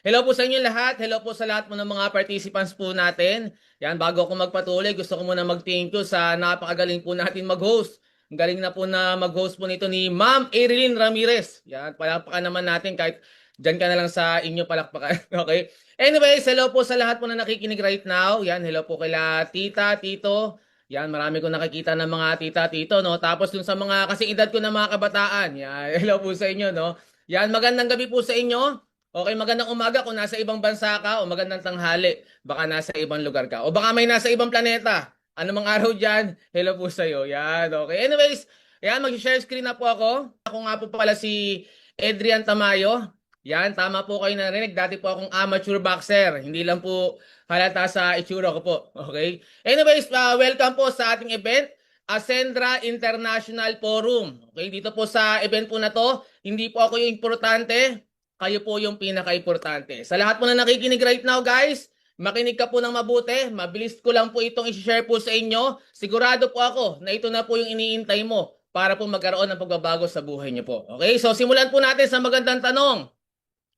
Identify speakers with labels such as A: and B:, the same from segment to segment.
A: Hello po sa inyo lahat. Hello po sa lahat po ng mga participants po natin. Yan, bago ako magpatuloy, gusto ko muna mag-thank you sa napakagaling po natin mag-host. Ang galing na po na mag-host po nito ni Ma'am Erilyn Ramirez. Yan, palakpakan naman natin kahit dyan ka na lang sa inyo palakpakan. Okay? Anyways, hello po sa lahat po na nakikinig right now. Yan, hello po kila tita, tito. Yan, marami ko nakikita ng mga tita, tito, no? Tapos dun sa mga kasing edad ko na mga kabataan. Yan, hello po sa inyo, no? Yan, magandang gabi po sa inyo. Okay, magandang umaga kung nasa ibang bansa ka o magandang tanghali, baka nasa ibang lugar ka o baka may nasa ibang planeta. Ano mang araw dyan, hello po sa'yo. Yan, okay. Anyways, yan, mag-share screen na po ako. Ako nga po pala si Adrian Tamayo. Yan, tama po kayo narinig. Dati po akong amateur boxer. Hindi lang po halata sa itsura ko po. Okay? Anyways, welcome po sa ating event, Ascendra International Forum. Okay, dito po sa event po na to, hindi po ako yung importante, kayo po yung pinaka-importante. Sa lahat po na nakikinig right now, guys, makinig ka po ng mabuti. Mabilis ko lang po itong i-share po sa inyo. Sigurado po ako na ito na po yung iniintay mo para po magkaroon ng pagbabago sa buhay niyo po. Okay? So, simulan po natin sa magandang tanong.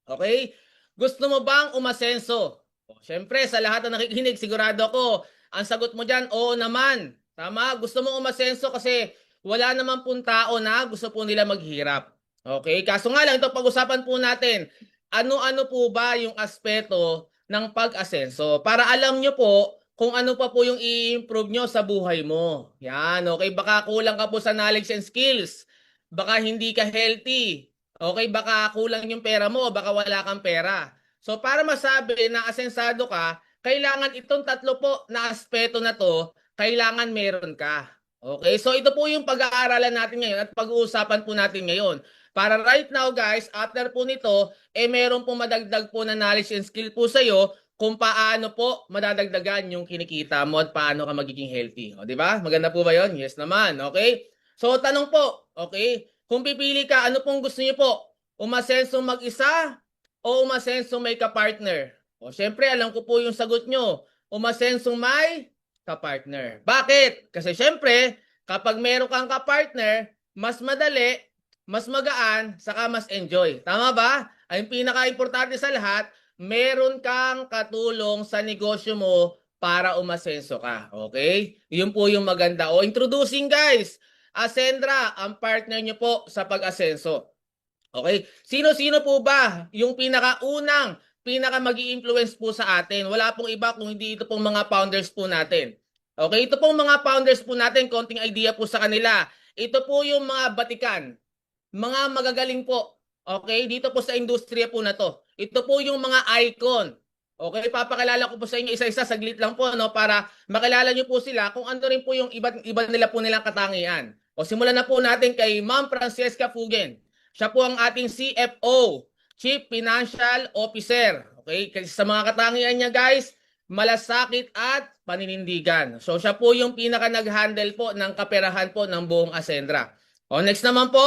A: Okay? Gusto mo bang umasenso? Siyempre, sa lahat na nakikinig, sigurado ako, ang sagot mo dyan, oo naman. Tama? Gusto mo umasenso kasi wala naman pong tao na gusto po nila maghirap. Okay? Kaso nga lang, ito pag-usapan po natin, ano-ano po ba yung aspeto ng pag-asenso? Para alam nyo po kung ano pa po yung i-improve nyo sa buhay mo. Yan, okay? Baka kulang ka po sa knowledge and skills. Baka hindi ka healthy. Okay? Baka kulang yung pera mo, baka wala kang pera. So, para masabi na asensado ka, kailangan itong tatlo po na aspeto na to, kailangan meron ka. Okay? So, ito po yung pag-aaralan natin ngayon at pag-uusapan po natin ngayon. Para right now guys, after po nito, meron po madagdag po na knowledge and skill po sa'yo kung paano po madadagdagan yung kinikita mo at paano ka magiging healthy. O, di ba? Maganda po ba yun? Yes naman. Okay? So, tanong po, okay? Kung pipili ka, ano pong gusto niyo po? Umasenso mag-isa o umasenso may kapartner? O, syempre, alam ko po yung sagot nyo. Umasenso may kapartner. Bakit? Kasi syempre, kapag meron kang kapartner, mas madali, mas magaan, saka mas enjoy. Tama ba? Ang pinaka-importante sa lahat, meron kang katulong sa negosyo mo para umasenso ka. Okay? Yun po yung maganda. O, introducing guys, Ascendra, ang partner nyo po sa pag-asenso. Okay? Sino-sino po ba yung pinakaunang, pinaka mag-i-influence po sa atin? Wala pong iba kung hindi ito pong mga founders po natin. Okay? Ito pong mga founders po natin, konting idea po sa kanila. Ito po yung mga batikan. Mga magagaling po. Okay? Dito po sa industriya po na to. Ito po yung mga icon. Okay? Papakilala ko po sa inyo isa-isa, saglit lang po, no? Para makilala nyo po sila kung ano rin po yung iba nila po nilang katangian. O simulan na po natin kay Ma'am Francesca Fugen. Siya po ang ating CFO, Chief Financial Officer. Okay? Kasi sa mga katangian niya guys, malasakit at paninindigan. So siya po yung pinaka nag-handle po ng kaperahan po ng buong Ascendra. O next naman po,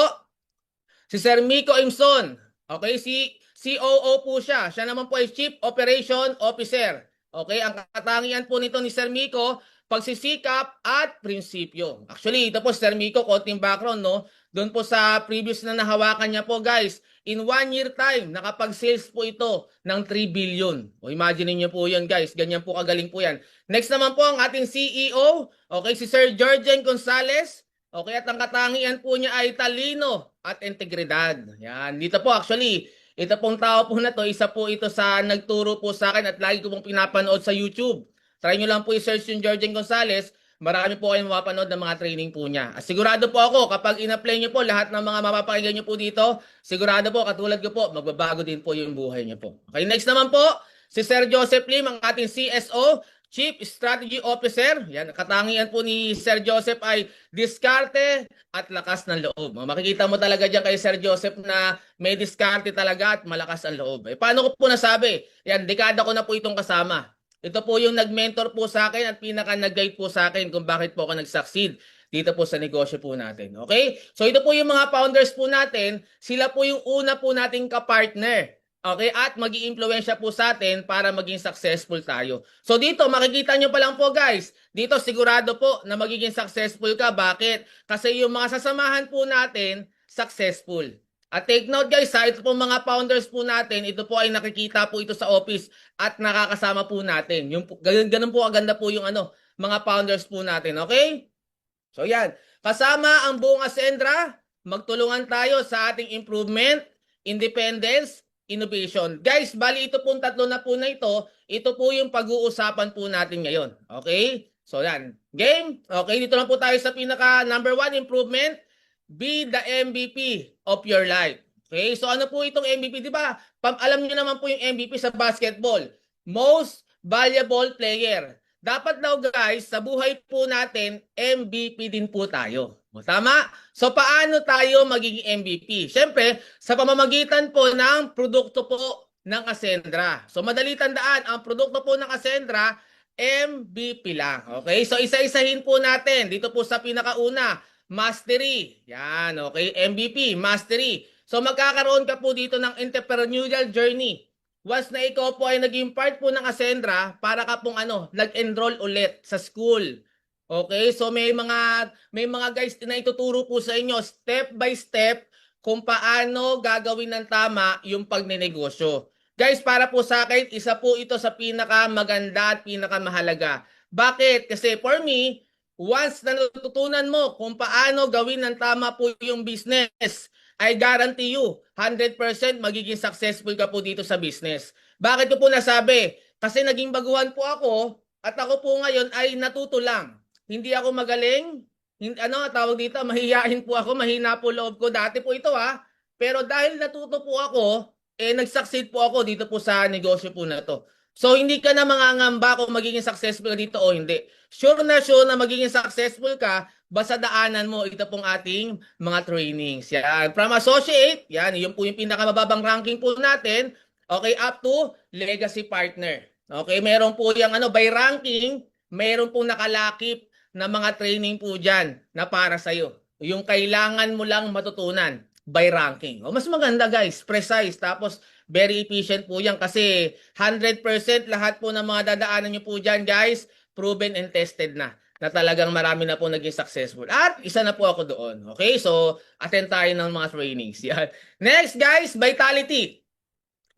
A: si Sir Miko Imson. Okay, si COO po siya. Siya naman po ay Chief Operation Officer. Okay, ang katangian po nito ni Sir Miko, pagsisikap at prinsipyo. Actually, ito po Sir Miko, konting background, no? Doon po sa previous na nahawakan niya po, guys, in 1 year time, nakapag-sales po ito ng 3 billion. O imagine niyo po yan, guys. Ganyan po kagaling po yan. Next naman po ang ating CEO, okay, si Sir Georgian Gonzalez. Okay, at ang katangian po niya ay talino at integridad. Yan, dito po actually, ito pong tao po na to, isa po ito sa nagturo po sa akin at lagi ko pong pinapanood sa YouTube. Try nyo lang po i-search yung Georgian Gonzalez. Marami po kayong mapapanood ng mga training po niya. At sigurado po ako, kapag in-apply nyo po lahat ng mga mapapakinggan nyo po dito, sigurado po, katulad ko po, magbabago din po yung buhay nyo po. Okay, next naman po, si Sir Joseph Lim, ang ating CSO, Chief Strategy Officer. Yan, katangian po ni Sir Joseph ay diskarte at lakas ng loob. Makikita mo talaga dyan kay Sir Joseph na may diskarte talaga at malakas ang loob. Paano ko po nasabi? Yan, dekada ko na po itong kasama. Ito po yung nag-mentor po sa akin at pinaka nag-guide po sa akin kung bakit po ako nag-succeed dito po sa negosyo po natin. Okay? So ito po yung mga founders po natin. Sila po yung una po nating kapartner. Okay? At mag-i-impluwensya po sa atin para maging successful tayo. So dito, makikita nyo pa lang po guys. Dito sigurado po na magiging successful ka. Bakit? Kasi yung mga sasamahan po natin, successful. At take note guys, ha, ito po mga founders po natin, ito po ay nakikita po ito sa office at nakakasama po natin. Yung, ganun po, aganda po yung mga founders po natin, okay? So yan, kasama ang buong Ascendra, magtulungan tayo sa ating improvement, independence, innovation. Guys, bali ito pong tatlo na po na ito po yung pag-uusapan po natin ngayon. Okay? So yan, game? Okay, dito lang po tayo sa pinaka number 1, improvement. Be the MVP of your life. Okay, so ano po itong MVP, di ba? Alam niyo naman po yung MVP sa basketball. Most valuable player. Dapat daw guys, sa buhay po natin, MVP din po tayo. Tama? So paano tayo magiging MVP? Siyempre, sa pamamagitan po ng produkto po ng Ascendra. So madali tandaan, ang produkto po ng Ascendra, MVP lang. Okay? So isa-isahin po natin dito po sa pinakauna, mastery. Yan, okay? MVP, mastery. So magkakaroon ka po dito ng entrepreneurial journey. Once na ikaw po ay naging part po ng Ascendra, para ka pong nag-enroll ulit sa school. Okay? So may mga guys na ituturo po sa inyo step by step kung paano gagawin ng tama yung pagnenegosyo. Guys, para po sa akin, isa po ito sa pinakamaganda at pinakamahalaga. Bakit? Kasi for me, once na natutunan mo kung paano gawin ng tama po yung business, I guarantee you, 100% magiging successful ka po dito sa business. Bakit ko po nasabi? Kasi naging baguhan po ako at ako po ngayon ay natuto lang. Hindi ako magaling. Tawag dito, mahihiyain po ako, mahina po loob ko. Dati po ito Pero dahil natuto po ako, nag-succeed po ako dito po sa negosyo po na to. So, hindi ka na mangangamba kung magiging successful ka dito o hindi. Sure na magiging successful ka, basta daanan mo ito pong ating mga trainings. Yan. From associate, yan, yun po yung pinakamababang ranking po natin. Okay, up to legacy partner. Okay, meron po yung by ranking, meron pong nakalakip na mga training po dyan na para sa'yo. Yung kailangan mo lang matutunan by ranking. O, mas maganda guys, precise. Tapos, very efficient po yan kasi 100% lahat po ng mga dadaanan nyo po dyan guys, proven and tested na talagang marami na po naging successful. At isa na po ako doon. Okay, so attend tayo ng mga trainings. Yan. Next guys, vitality.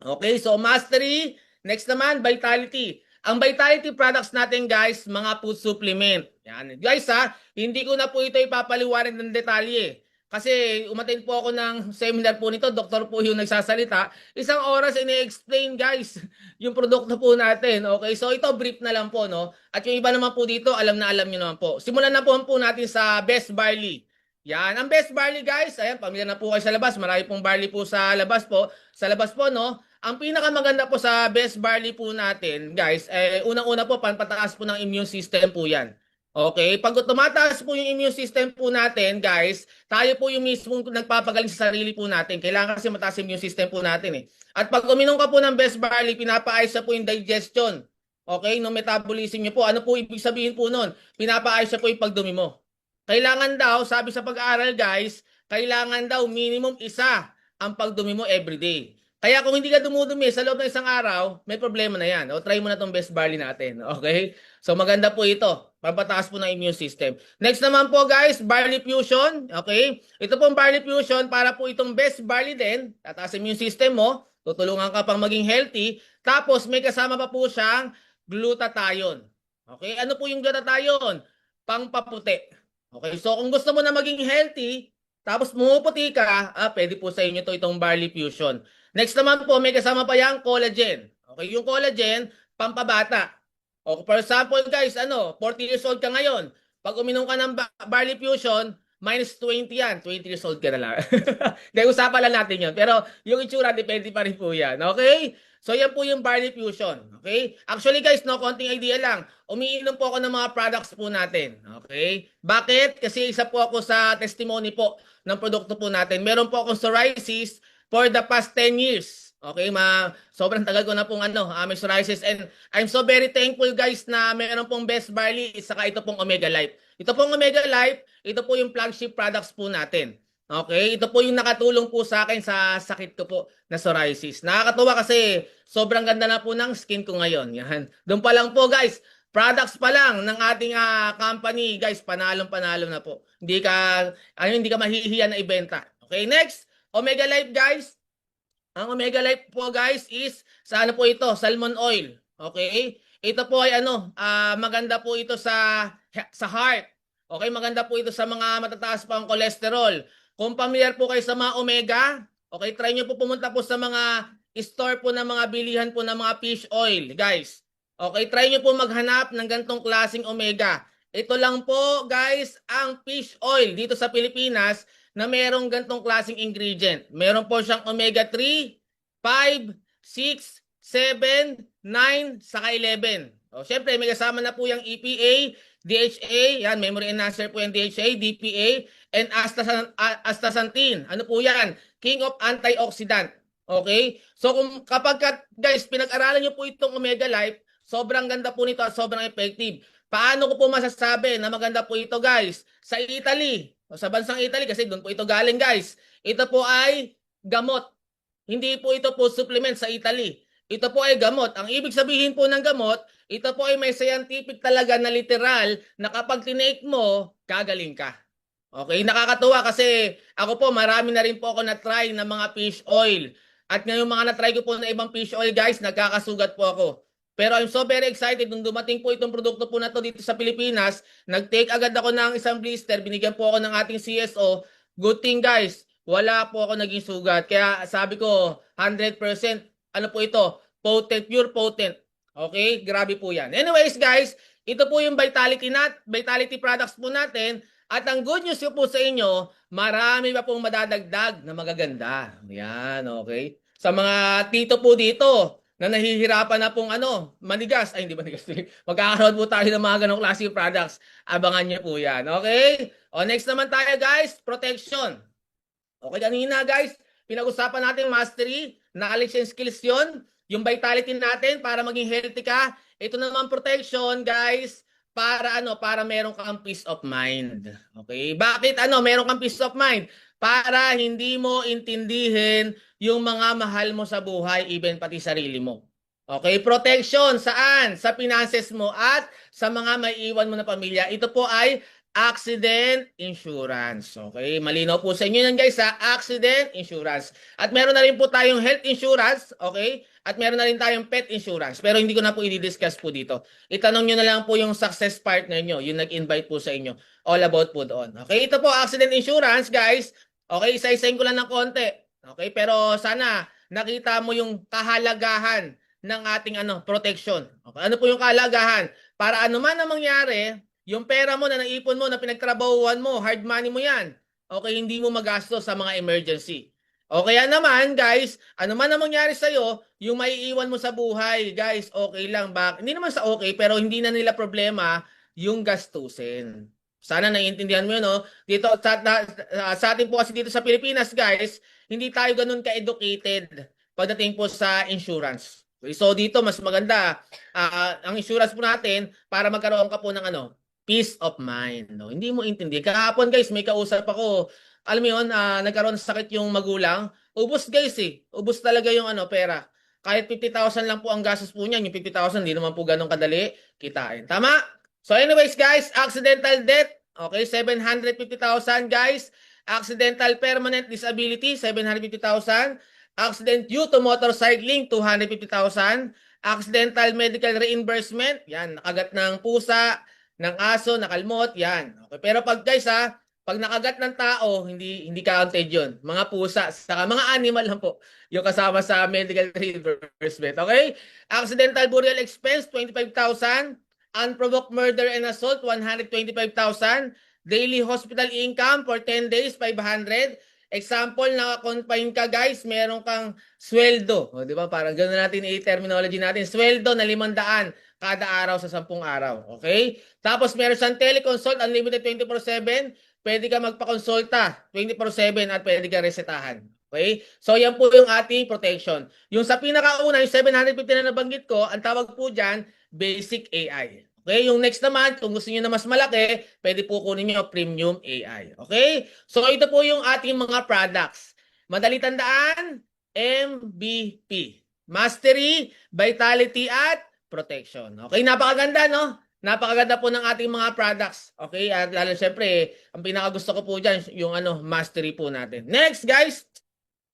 A: Okay, so mastery. Next naman, vitality. Ang vitality products natin guys, mga food supplement. Yan. Guys hindi ko na po ito ipapaliwanag ng detalye. Kasi umattend po ako ng seminar po nito, doktor po yung nagsasalita. Isang oras ini-explain guys yung produkto po natin. Okay, so ito brief na lang po, no? At yung iba naman po dito, alam na alam nyo naman po. Simulan na po natin sa Best Barley. Yan, ang Best Barley guys, ayan, pamilya na po kayo sa labas. Marami pong barley po sa labas po. Sa labas po, no? Ang pinakamaganda po sa Best Barley po natin, guys, unang-una po, pataas po ng immune system po yan. Okay, pag tumataas po yung immune system po natin, guys, tayo po yung mismo nagpapagaling sa sarili po natin. Kailangan kasi mataas yung immune system po natin At pag uminom ka po ng Best Barley, pinapaayos po yung digestion. Okay, no metabolism niyo po. Ano po ibig sabihin po nun? Pinapaayos po yung pagdumi mo. Kailangan daw, sabi sa pag-aaral guys, kailangan daw minimum isa ang pagdumi mo everyday. Kaya kung hindi ka dumudumi sa loob ng isang araw, may problema na yan. O try mo na tong Best Barley natin. Okay? So maganda po ito. Papataas po ng immune system. Next naman po guys, Barley Fusion. Okay? Ito pong Barley Fusion para po itong Best Barley din. Tataas immune system mo. Tutulungan ka pang maging healthy. Tapos may kasama pa po siyang glutathione. Okay? Ano po yung glutathione? Pangpaputi. Okay? So kung gusto mo na maging healthy, tapos pumuputi ka, pwede po sa inyo itong Barley Fusion. Next naman po, may kasama pa yung collagen. Okay, yung collagen, pampabata. O, for example, guys, 40 years old ka ngayon. Pag uminom ka ng Barley Fusion, minus 20 yan. 20 years old ka na lang. Dahil usapan lang natin yun. Pero yung itsura, depende pa rin po yan. Okay? So, yan po yung Barley Fusion. Okay? Actually, guys, konting idea lang. Umiinom po ako ng mga products po natin. Okay? Bakit? Kasi isa po ako sa testimony po ng produkto po natin. Meron po akong psoriasis for the past 10 years. Okay, sobrang tagal ko na pong may psoriasis, and I'm so very thankful guys na meron pong Best Barley saka ito pong Omega Life. Ito pong Omega Life, ito po yung flagship products po natin. Okay, ito po yung nakatulong po sa akin sa sakit ko po na psoriasis. Nakakatuwa kasi sobrang ganda na po ng skin ko ngayon. Yan. Doon pa lang po guys, products pa lang ng ating company, guys, panalong-panalo na po. Hindi ka mahihiya na ibenta. Okay, next. Omega Life guys, ang Omega Life po guys is sa ano po ito, salmon oil. Okay? Ito po ay ano, maganda po ito sa heart. Okay, maganda po ito sa mga matataas pa ang cholesterol. Kung familiar po kayo sa mga omega, okay, try nyo po pumunta po sa mga store po ng mga bilihan po ng mga fish oil, guys. Okay, try nyo po maghanap ng ganitong klaseng omega. Ito lang po, guys, ang fish oil dito sa Pilipinas na merong ganitong klaseng ingredient. Meron po siyang omega 3, 5, 6, 7, 9, saka 11. O, syempre, may kasama na po yung EPA, DHA, yan, memory enhancer po yung DHA, DPA, and astaxanthin. Ano po yan? King of antioxidant. Okay? So, kapag guys, pinag-aralan nyo po itong Omega Life, sobrang ganda po nito at sobrang effective. Paano ko po masasabi na maganda po ito, guys? Sa Italy, o sa bansang Italy, kasi doon po ito galing, guys. Ito po ay gamot. Hindi po ito po supplement sa Italy. Ito po ay gamot. Ang ibig sabihin po ng gamot, ito po ay may scientific talaga na literal na kapag tinake mo, gagaling ka. Okay, nakakatuwa kasi ako po marami na rin po ako na-try ng mga fish oil. At ngayong mga na-try ko po na ibang fish oil guys, nagkakasugat po ako. Pero I'm so very excited nung dumating po itong produkto po na to dito sa Pilipinas. Nag-take agad ako ng isang blister, binigyan po ako ng ating CSO. Good thing guys, wala po ako naging sugat. Kaya sabi ko, 100% ano po ito, potent, pure potent. Okay, grabe po yan. Anyways guys, ito po yung vitality products po natin. At ang good news ko po sa inyo, marami pa pong madadagdag na magaganda. Yan, okay. Sa mga tito po dito na nahihirapan na pong ano, manigas. Ay, hindi manigas. Magkakaroon po tayo ng mga ganong klase products. Abangan niyo po yan, okay? O, next naman tayo guys, protection. Okay, kanina guys, pinag-usapan natin mastery, knowledge and skills yun. Yung vitality natin para maging healthy ka. Ito naman protection guys, para ano, para meron kang peace of mind. Okay? Bakit ano, meron kang peace of mind? Para hindi mo intindihin yung mga mahal mo sa buhay, even pati sarili mo. Okay, protection saan? Sa finances mo at sa mga maiiwan mo na pamilya. Ito po ay accident insurance. Okay, malinaw po sa inyo yan guys sa accident insurance. At meron na rin po tayong health insurance, okay? At meron na rin tayong pet insurance. Pero hindi ko na po i-discuss po dito. Itanong nyo na lang po yung success partner nyo, yung nag-invite po sa inyo. All about po doon. Okay, ito po accident insurance guys. Okay, isa-isahin ko lang ng konti. Okay, pero sana nakita mo yung kahalagahan ng ating protection. Okay, ano po yung kahalagahan? Para ano man ang mangyari, yung pera mo na naipon mo, na pinagtrabahuan mo, hard money mo yan. Okay, hindi mo magastos sa mga emergency. O kaya naman, guys, ano man ang mangyari sa'yo, yung maiiwan mo sa buhay, guys, okay lang. Hindi naman sa okay, pero hindi na nila problema yung gastusin. Sana naiintindihan mo yun, no? Dito, sa atin po kasi dito sa Pilipinas, guys, hindi tayo ganun ka-educated pagdating po sa insurance. So dito, mas maganda, ang insurance po natin para magkaroon ka po ng peace of mind. No? Hindi mo intindi. Kahapon guys, may kausap ako. Alam mo yun, nagkaroon ng sakit yung magulang. Ubus guys eh. Ubus talaga yung pera. Kahit 50,000 lang po ang gastos po niyan. Yung 50,000, hindi naman po ganun kadali kitain. Tama? So anyways guys, accidental death. Okay, 750,000 guys. Accidental permanent disability, 750,000. Accident due to motorcycling, 250,000. Accidental medical reimbursement, yan, nakagat ng pusa, ng aso, nakalmot, yan. Okay. Pero pag guys pag nakagat ng tao, hindi counted yun. Mga pusa, saka mga animal lang po yung kasama sa medical reimbursement. Okay? Accidental burial expense, 25,000. Unprovoked murder and assault, 125,000. Daily hospital income for 10 days, 500. Example, naka-confine ka guys, meron kang sweldo. O, di ba? Parang gano'n natin i-terminology natin. Sweldo na 500 kada araw sa 10 araw. Okay? Tapos meron siyang teleconsult, unlimited 24/7. Pwede ka magpakonsulta 24/7 at pwede ka resetahan. Okay? So yan po yung ating protection. Yung sa pinakauna, yung 750 na nabanggit ko, ang tawag po dyan, basic AI. Okay, yung next naman, kung gusto niyo na mas malaki, pwede po kunin niyo premium AI. Okay? So ito po yung ating mga products. Madali tandaan, MVP. Mastery, Vitality, at Protection. Okay, napakaganda, no? Napakaganda po ng ating mga products. Okay, at lalo syempre, ang pinakagusto ko po dyan, yung Mastery po natin. Next, guys,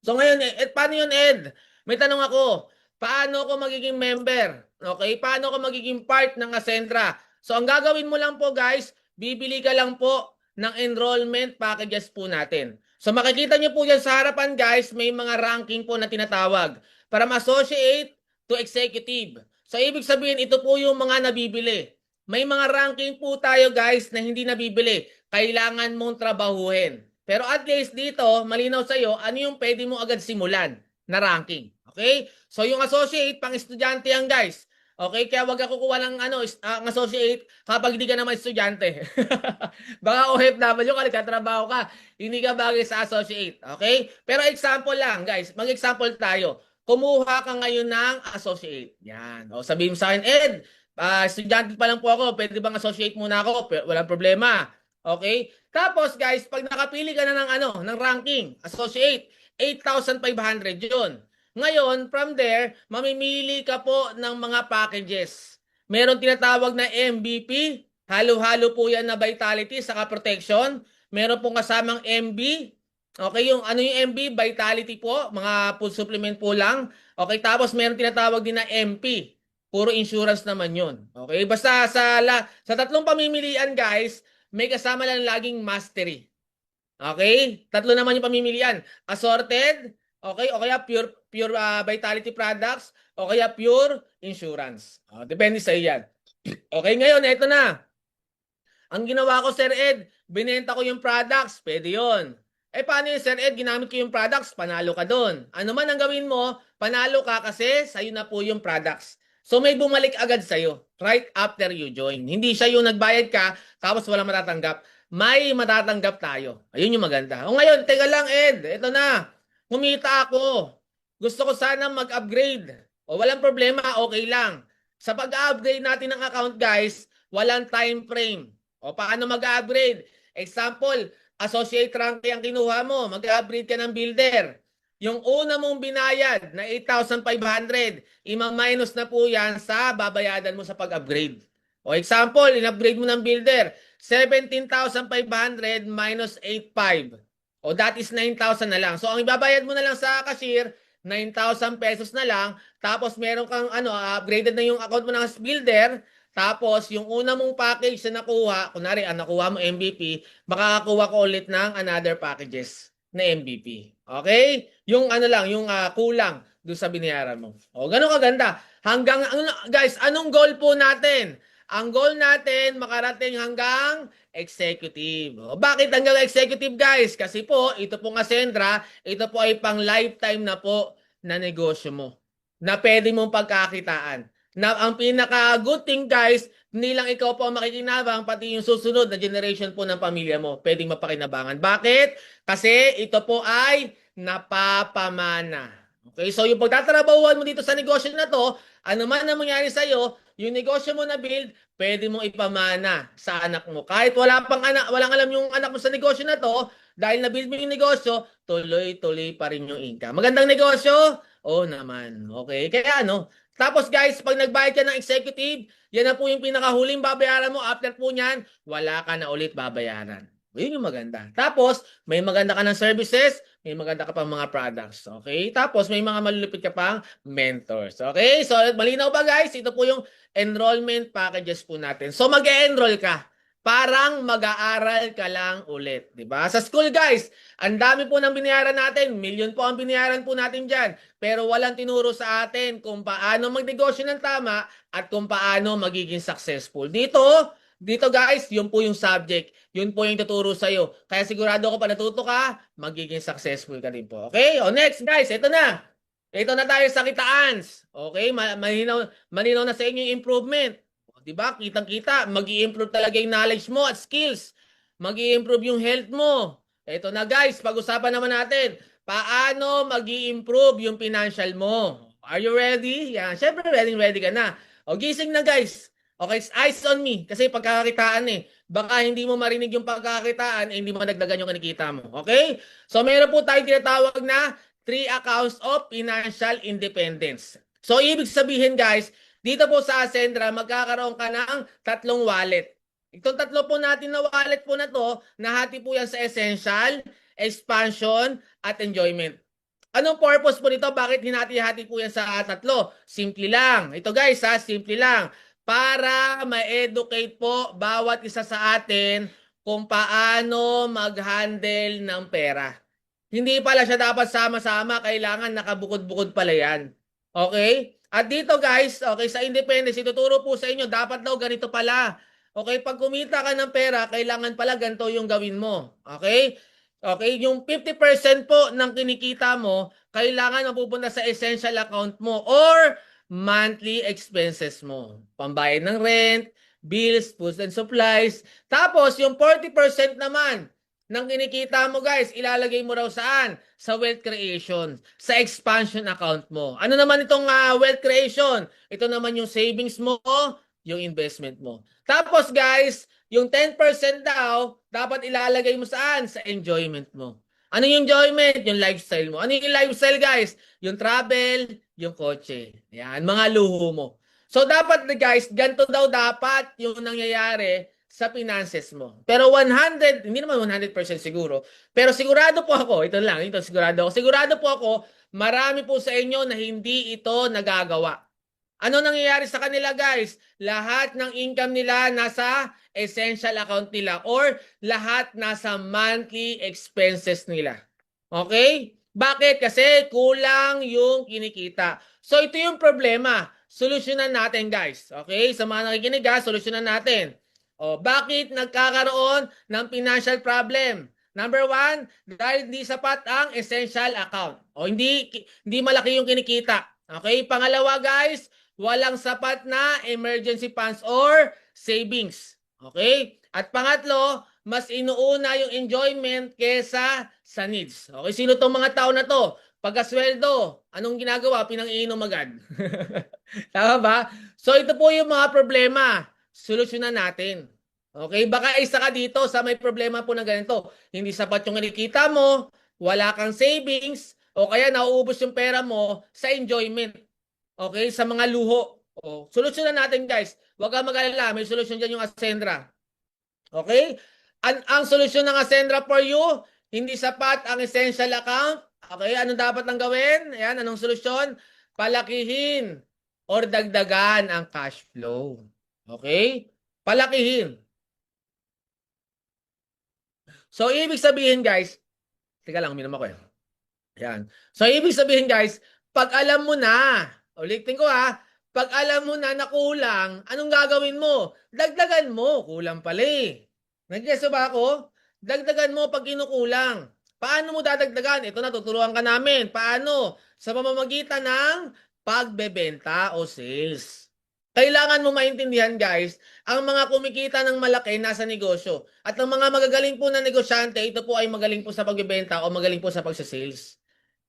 A: So ngayon, paano yun, Ed? May tanong ako. Paano ako magiging member? Okay? Paano ako magiging part ng Ascentra? So ang gagawin mo lang po guys, bibili ka lang po ng enrollment packages po natin. So makikita nyo po yan sa harapan guys, may mga ranking po na tinatawag. From associate to executive. So ibig sabihin, ito po yung mga nabibili. May mga ranking po tayo guys na hindi nabibili. Kailangan mong trabahuhin. Pero at least dito, malinaw sa'yo, ano yung pwede mo agad simulan na ranking. Okay? So yung associate, pang estudyante yan guys. Okay? Kaya wag ako kukuha ng ang associate kapag hindi ka naman estudyante. Baka OFW ka, nagkatrabaho ka, hindi ka bagay sa associate. Okay? Pero example lang guys, mag-example tayo. Kumuha ka ngayon ng associate. Yan. O sabihin mo sa akin, Ed, estudyante pa lang po ako, pwede bang associate muna ako? Walang problema. Okay? Tapos guys, pag nakapili ka na ng ranking, associate, 8,500 'yun. Ngayon, from there, mamimili ka po ng mga packages. Meron tinatawag na MVP, halo-halo po 'yan na vitality saka protection. Meron pong kasamang MB. Okay, yung MB, vitality po, mga food supplement po lang. Okay, tapos meron tinatawag din na MP. Puro insurance naman 'yun. Okay, basta sa tatlong pamimilian, guys, may kasama lang laging mastery. Okay? Tatlo naman yung pamimilian. Assorted, okay? O kaya pure vitality products, o kaya pure insurance. Depende sa iyan. Okay, ngayon, eto na. Ang ginawa ko, Sir Ed, binenta ko yung products, pwede yun. Paano yun, Sir Ed? Ginamit ko yung products, panalo ka doon. Ano man ang gawin mo, panalo ka kasi sa'yo na po yung products. So may bumalik agad sa'yo right after you join. Hindi siya yung nagbayad ka tapos walang matatanggap. May matatanggap tayo. Ayun yung maganda. O ngayon, teka lang Ed, ito na. Kumita ako. Gusto ko sana mag-upgrade. O walang problema, okay lang. Sa pag-upgrade natin ng account guys, walang time frame. O paano mag-upgrade? Example, associate rank ang kinuha mo, mag-upgrade ka ng builder. Yung una mong binayad na 8,500, ima-minus na po yan sa babayadan mo sa pag-upgrade. O example, in-upgrade mo ng builder, 17,500 minus 8,500. O that is 9,000 na lang. So ang ibabayad mo na lang sa cashier, 9,000 pesos na lang. Tapos meron kang upgraded na yung account mo ng builder. Tapos yung una mong package na nakuha, kunwari nakuha mo MVP, makakakuha ko ulit ng another packages na MVP. Okay? Yung yung kulang doon sa binayaran mo. O, ganun kaganda. Hanggang, guys, anong goal po natin? Ang goal natin, makarating hanggang executive. O, bakit hanggang executive, guys? Kasi po, ito pong Ascentra, ito po ay pang lifetime na po na negosyo mo. Na pwede mong pagkakitaan. Na ang pinaka-good thing, guys, hindi lang ikaw po ang makikinabang, pati yung susunod na generation po ng pamilya mo, pwedeng mapakinabangan. Bakit? Kasi ito po ay napapamana. Okay, so yung pagtatrabahuan mo dito sa negosyo na to, ano man ang mangyari sa'yo, yung negosyo mo na build, pwede mong ipamana sa anak mo. Kahit wala pang anak, walang alam yung anak mo sa negosyo na to, dahil na-build mo yung negosyo, tuloy-tuloy pa rin yung income. Magandang negosyo? Oo naman. Okay, kaya tapos guys, pag nagbayad ka ng executive, yan na po yung pinakahuling babayaran mo. After po niyan, wala ka na ulit babayaran. Yun yung maganda. Tapos, may maganda ka ng services, may maganda ka pang mga products. Okay? Tapos, may mga malulupit ka pang mentors. Okay? So, malinaw ba guys? Ito po yung enrollment packages po natin. So, mag-e-enroll ka. Parang mag-aaral ka lang ulit. Diba? Sa school guys, ang dami po ng binayaran natin. Million po ang binayaran po natin dyan. Pero walang tinuro sa atin kung paano magnegosyo ng tama at kung paano magiging successful. Dito guys, yun po yung subject. Yun po yung tuturo sa'yo. Kaya sigurado ko pa natuto ka, magiging successful ka din po. Okay? O next guys, ito na. Ito na tayo sa kitaans. Okay? Malinaw na sa inyo yung improvement. Diba? Kitang-kita, mag-i-improve talaga yung knowledge mo at skills. Mag-i-improve yung health mo. Ito na guys, pag-usapan naman natin. Paano mag-i-improve yung financial mo? Are you ready? Yan. Siyempre, ready ka na. O gising na guys. Okay, eyes on me. Kasi pagkakakitaan baka hindi mo marinig yung pagkakakitaan, hindi mo madagdagan yung kinikita mo. Okay? So, meron po tayong tinatawag na 3 accounts of financial independence. So, ibig sabihin guys, dito po sa Ascentra, magkakaroon ka ng 3 wallet. Itong 3 po natin na wallet po na to, nahati po yan sa essential, expansion, at enjoyment. Anong purpose po nito? Bakit hinati-hati po yan sa tatlo? Simple lang. Ito guys ha, simple lang. Para ma-educate po bawat isa sa atin kung paano mag-handle ng pera. Hindi pala siya dapat sama-sama, kailangan nakabukod-bukod pala yan. Okay? At dito guys, okay, sa independence, ituturo po sa inyo, dapat daw ganito pala. Okay, pag kumita ka ng pera, kailangan pala ganito yung gawin mo. Okay? Okay, yung 50% po ng kinikita mo, kailangan mapupunta sa essential account mo or monthly expenses mo. Pambayad ng rent, bills, foods and supplies. Tapos, yung 40% naman ng kinikita mo guys, ilalagay mo raw saan? Sa wealth creation, sa expansion account mo. Ano naman itong wealth creation? Ito naman yung savings mo, yung investment mo. Tapos guys, yung 10% daw, dapat ilalagay mo saan? Sa enjoyment mo. Ano yung enjoyment? Yung lifestyle mo. Ano yung lifestyle guys? Yung travel, yung kotse. Yan, mga luho mo. So dapat guys, ganito daw dapat yung nangyayari sa finances mo. Pero 100, hindi naman 100% siguro. Pero sigurado po ako, ito lang, ito sigurado ako. Sigurado po ako, marami po sa inyo na hindi ito nagagawa. Ano nangyayari sa kanila guys? Lahat ng income nila nasa essential account nila or lahat nasa monthly expenses nila. Okay? Bakit? Kasi kulang yung kinikita. So ito yung problema. Solusyonan natin guys. Okay? Sa mga nakikinig ha, solusyonan natin. O, bakit nagkakaroon ng financial problem? Number one, dahil hindi sapat ang essential account. O hindi malaki yung kinikita. Okay? Pangalawa guys, walang sapat na emergency funds or savings. Okay? At pangatlo, mas inuuna yung enjoyment kesa sa needs. Okay? Sino tong mga tao na to? Pagkasweldo, anong ginagawa? Pinang-iinom agad. Tama ba? So ito po yung mga problema. Solusyonan natin. Okay? Baka isa ka dito sa may problema po na ganito. Hindi sapat yung kinikita mo, wala kang savings, o kaya nauubos yung pera mo sa enjoyment. Okay? Sa mga luho. O, solusyonan natin guys. Huwag kang mag-alala. May solusyon dyan yung Ascendra. Okay? Ang solusyon ng Ascendra for you, hindi sapat ang essential account. Okay? Anong dapat nang gawin? Ayan, anong solusyon? Palakihin or dagdagan ang cash flow. Okay? Palakihin. So, ibig sabihin guys, teka lang, uminom ako eh. Ayan. So, ibig sabihin guys, pag alam mo na, ulitin ko ha, pag alam mo na kulang, anong gagawin mo? Dagdagan mo. Kulang pala eh. Nag-guess ba ako? Dagdagan mo pag kinukulang. Paano mo dadagdagan? Ito na, tuturuan ka namin. Paano? Sa pamamagitan ng pagbebenta o sales. Kailangan mo maintindihan guys, ang mga kumikita ng malaki nasa negosyo. At ang mga magagaling po na negosyante, ito po ay magaling po sa pagbebenta o magaling po sa pagsasales.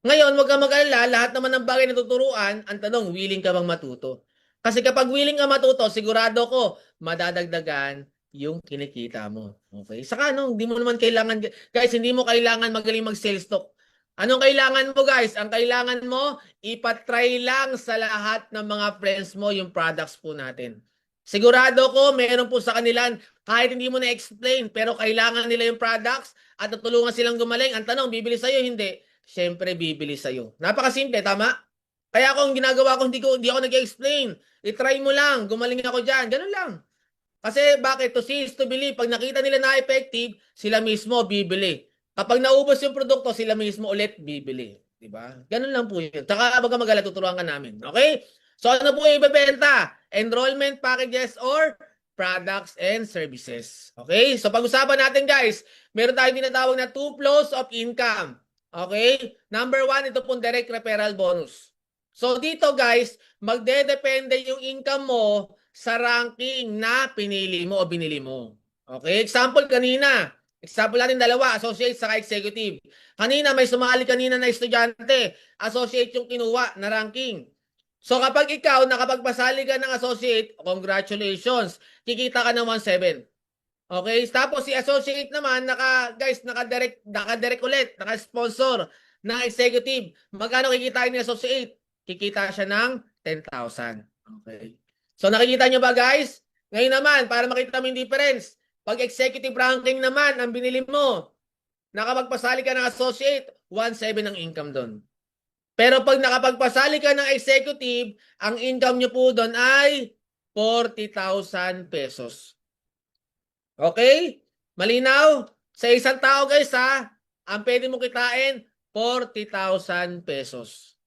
A: Ngayon, huwag kang mag-alala, lahat naman ng bagay na tuturuan, ang tanong, willing ka bang matuto? Kasi kapag willing ka matuto, sigurado ko, madadagdagan yung kinikita mo. Okay? Saka hindi mo naman kailangan, guys, hindi mo kailangan magaling mag-sales talk. Anong kailangan mo guys? Ang kailangan mo, ipatry lang sa lahat ng mga friends mo yung products po natin. Sigurado ko, meron po sa kanila, kahit hindi mo na-explain, pero kailangan nila yung products at tutulungan silang gumaling. Ang tanong, bibili sa'yo? Hindi. Siyempre, bibili sa'yo. Napakasimple, tama? Kaya ako, ang ginagawa ko, hindi ako nag-explain. I-try mo lang, gumaling ako dyan. Ganun lang. Kasi bakit? To see is to believe. Pag nakita nila na effective, sila mismo bibili. Kapag naubos yung produkto, sila mismo ulit bibili. Diba? Ganun lang po yun. Tsaka baga magala, tuturuan ka namin. Okay? So ano po yung ibebenta? Enrollment packages or products and services. Okay? So pag-usapan natin guys, meron tayong tinatawag na 2 flows of income. Okay? Number 1, ito pong direct referral bonus. So dito guys, magdedepende yung income mo sa ranking na pinili mo o binili mo. Okay? Example kanina. Example natin dalawa, associate saka executive. Kanina may sumali kanina na estudyante, associate yung kinuha na ranking. So kapag ikaw nakapagpasali ka ng associate, congratulations, kikita ka ng 1.7. Okay? Tapos si associate naman, naka-direct ulit, naka-sponsor ng executive. Magkano kikitain ni associate? Kikita siya ng 10,000. Okay? So nakikita nyo ba guys? Ngayon naman, para makita mo yung difference, pag executive ranking naman ang binili mo, nakapagpasali ka ng associate, 1.7 ang income doon. Pero pag nakapagpasali ka ng executive, ang income nyo po doon ay 40,000 pesos. Okay? Malinaw? Sa isang tao guys ha, ang pwede mo kitain, 40,000 pesos.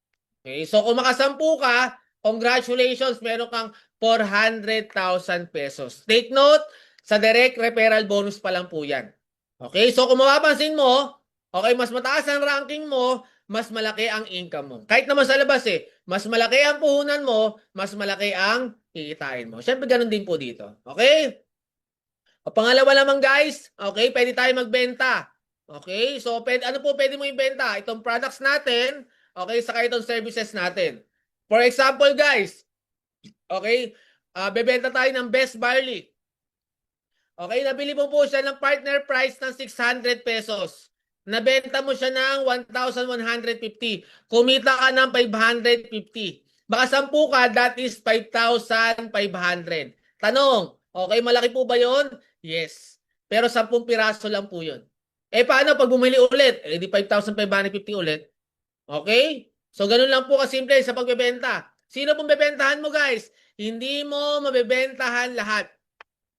A: Okay? So kung makasampu ka, congratulations, meron kang 400,000 pesos. Take note, sa direct referral bonus pa lang po yan. Okay? So kung mapapansin mo, okay, mas mataas ang ranking mo, mas malaki ang income mo. Kahit naman sa labas mas malaki ang puhunan mo, mas malaki ang kikitain mo. Siyempre, ganun din po dito. Okay? O pangalawa naman guys, okay, pwede tayo magbenta. Okay? So, ano po pwede mo ibenta? Itong products natin, okay, saka itong services natin. For example guys, okay, bebenta tayo ng best barley. Okay, nabili mo po siya ng partner price ng 600 pesos. Nabenta mo siya ng 1,150. Kumita ka ng 550. Baka 10 ka, that is 5,500. Tanong, okay, malaki po ba yon? Yes. Pero 10 piraso lang po yun. Paano pag bumili ulit? Di 5,550 ulit. Okay? So, ganun lang po kasimple sa pagbebenta. Sino pong bebentahan mo guys? Hindi mo mabebentahan lahat.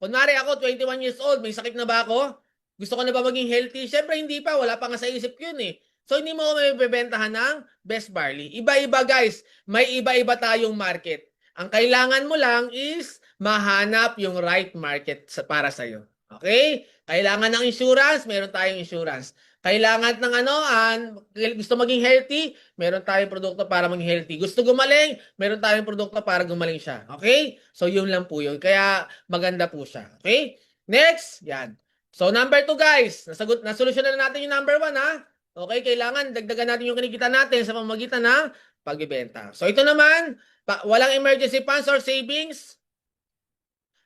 A: Kunwari ako, 21 years old, may sakit na ba ako? Gusto ko na ba maging healthy? Siyempre hindi pa, wala pa nga sa isip ko yun So hindi mo ako may bebentahan ng best barley. Iba-iba guys, may iba-iba tayong market. Ang kailangan mo lang is mahanap yung right market para sa'yo. Okay? Kailangan ng insurance, meron tayong insurance. Kailangan ng gusto maging healthy, meron tayong produkto para maging healthy. Gusto gumaling, meron tayong produkto para gumaling siya. Okay? So yun lang po yun. Kaya maganda po siya. Okay? Next, yan. So number 2 guys, nasolusyonan na natin yung number 1 ha. Okay, kailangan dagdagan natin yung kinikita natin sa pamamagitan ng pagbebenta. So ito naman, walang emergency funds or savings.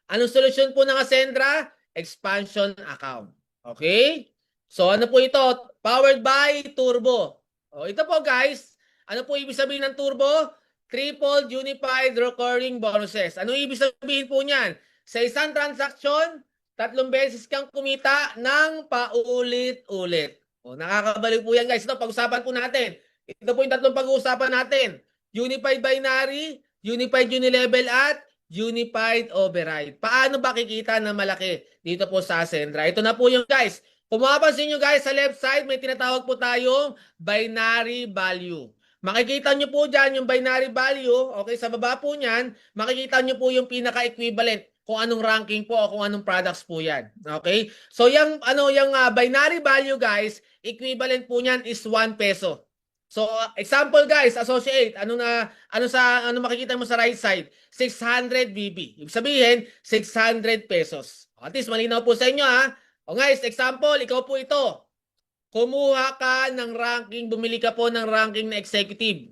A: Anong solusyon po ng Ascendra? Expansion account. Okay? So ano po ito? Powered by Turbo. Ito po guys, ano po ibig sabihin ng Turbo? Triple Unified Recurring Bonuses. Ano ibig sabihin po niyan? Sa isang transaksyon, 3 beses kang kumita ng paulit-ulit. Nakakabalik po yan guys. Ito, pag-usapan po natin. Ito po yung 3 pag-uusapan natin. Unified Binary, Unified Unilevel at Unified Override. Paano ba kikita na malaki dito po sa Ascendra? Ito na po yung guys. Kung mapapansin nyo guys, sa left side may tinatawag po tayong binary value. Makikita nyo po dyan yung binary value. Okay, sa baba po nyan, makikita nyo po yung pinaka-equivalent kung anong ranking po o kung anong products po yan. Okay? So yung binary value guys, equivalent po niyan is 1 peso. So example guys, associate, ano makikita mo sa right side? 600 BB. Ibig sabihin, 600 pesos. At least malinaw po sa inyo ha. O guys, example, ikaw po ito. Kumuha ka ng ranking, bumili ka po ng ranking na executive.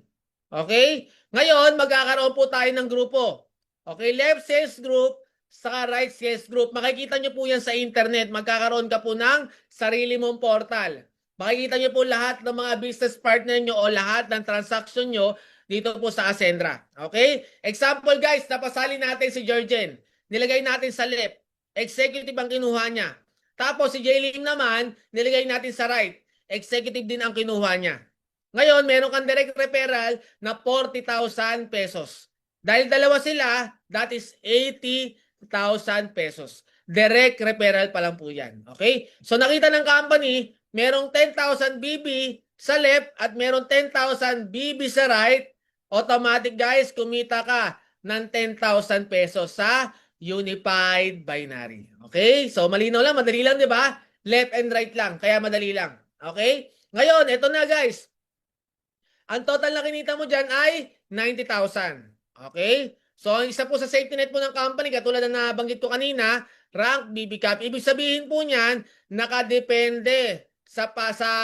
A: Okay? Ngayon, magkakaroon po tayo ng grupo. Okay, left sales group, saka right sales group. Makikita nyo po yan sa internet. Magkakaroon ka po ng sarili mong portal. Makikita nyo po lahat ng mga business partner nyo o lahat ng transaction nyo dito po sa Ascendra. Okay? Example guys, napasali natin si Georgian. Nilagay natin sa left. Executive ang kinuha niya. Tapos si Jaylim naman, nilagay natin sa right. Executive din ang kinuha niya. Ngayon, meron kang direct referral na 40,000 pesos. Dahil dalawa sila, that is 80,000 pesos. Direct referral pa lang po yan. Okay? So nakita ng company, merong 10,000 BB sa left at merong 10,000 BB sa right. Automatic guys, kumita ka ng 10,000 pesos sa Unified Binary. Okay? So, malinaw lang, madali lang, di ba? Left and right lang, kaya madali lang. Okay? Ngayon, ito na guys. Ang total na kinita mo dyan ay 90,000. Okay? So, ang isa po sa safety net po ng company, katulad na nabanggit ko kanina, rank BB Cap. Ibig sabihin po niyan, nakadepende sa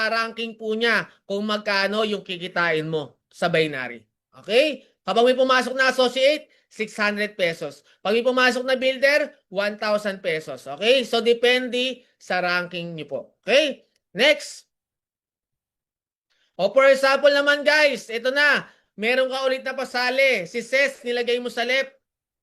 A: ranking po niya kung magkano yung kikitain mo sa binary. Okay? Kapag may pumasok na associate, 600 pesos. Pag may pumasok na builder, 1,000 pesos. Okay? So, depende sa ranking niyo po. Okay? Next. O, for example naman guys, ito na. Meron ka ulit na pasali. Si Ses, nilagay mo sa left.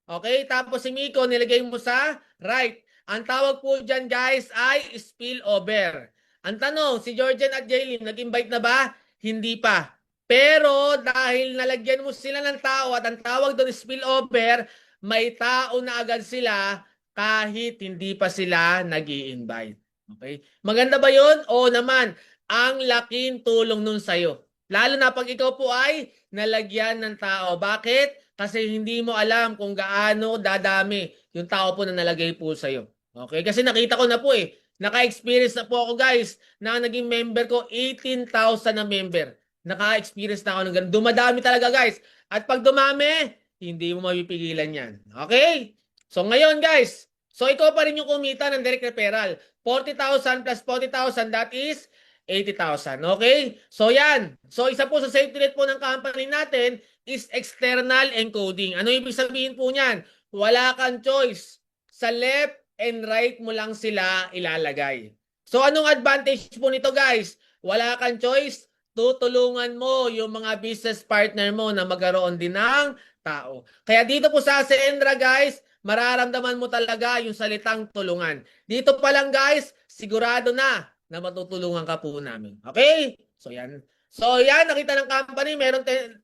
A: Okay? Tapos si Miko, nilagay mo sa right. Ang tawag po dyan guys ay spillover. Ang tanong, si Georgian at Jaylin, nag-invite na ba? Hindi pa. Pero dahil nalagyan mo sila ng tao at ang tawag doon is spillover, may tao na agad sila kahit hindi pa sila nag-i-invite. Okay? Maganda ba yun? Oo naman. Ang laking tulong nun sa'yo. Lalo na pag ikaw po ay nalagyan ng tao. Bakit? Kasi hindi mo alam kung gaano dadami yung tao po na nalagay po sa'yo. Okay? Kasi nakita ko na po eh. Naka-experience na po ako guys na naging member ko 18,000 na member. Naka-experience na ako ng ganun. Dumadami talaga guys. At pag dumami, hindi mo mapipigilan yan. Okay? So ngayon guys, so ikaw pa rin yung kumita ng direct referral. 40,000 plus 40,000, that is 80,000. Okay? So yan. So isa po sa safety net po ng company natin is external encoding. Ano ibig sabihin po niyan? Wala kang choice. Sa left and right mo lang sila ilalagay. So anong advantage po nito guys? Wala kang choice. Tutulungan mo yung mga business partner mo na magkaroon din ng tao. Kaya dito po sa Ascendra guys, mararamdaman mo talaga yung salitang tulungan. Dito pa lang guys, sigurado na matutulungan ka po namin. Okay? So yan. So yan, nakita ng company, meron 10,000